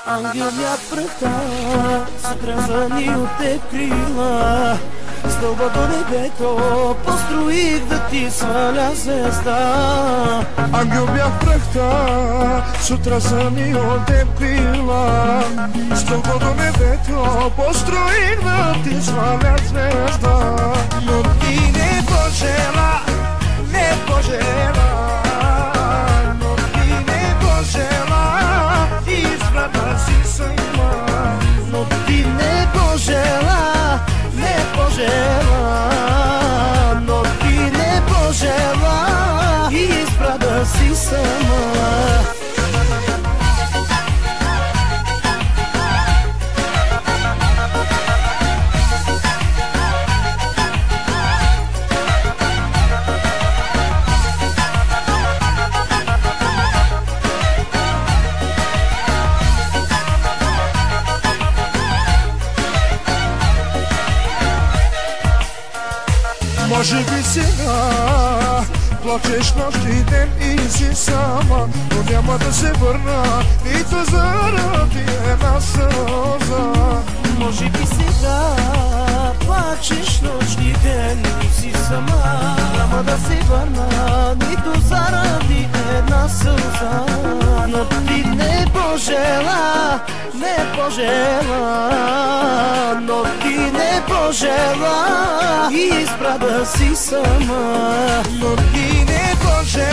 Ангел мят пръхта, сътръзвани от теб крила, стълба до небето построих да ти сваля звезда. Ангел бях пръхта, сутрасани от теб крила, стълба до небето построих да ти сваля звезда. Но ти не пожела, не пожела, но ти не пожела, избра да си сама. Но ти не пожела, не пожела, но ти не пожела, избра да си сама. Може би сега плачеш нощ и ден и си сама, но няма да се върна нито заради една сълза. Може би сега плачеш нощ и ден и си сама, няма да се върна нито заради една сълза. Но ти не пожела, не пожела, но ти не пожела, избра да си сама. Но ти не пожела,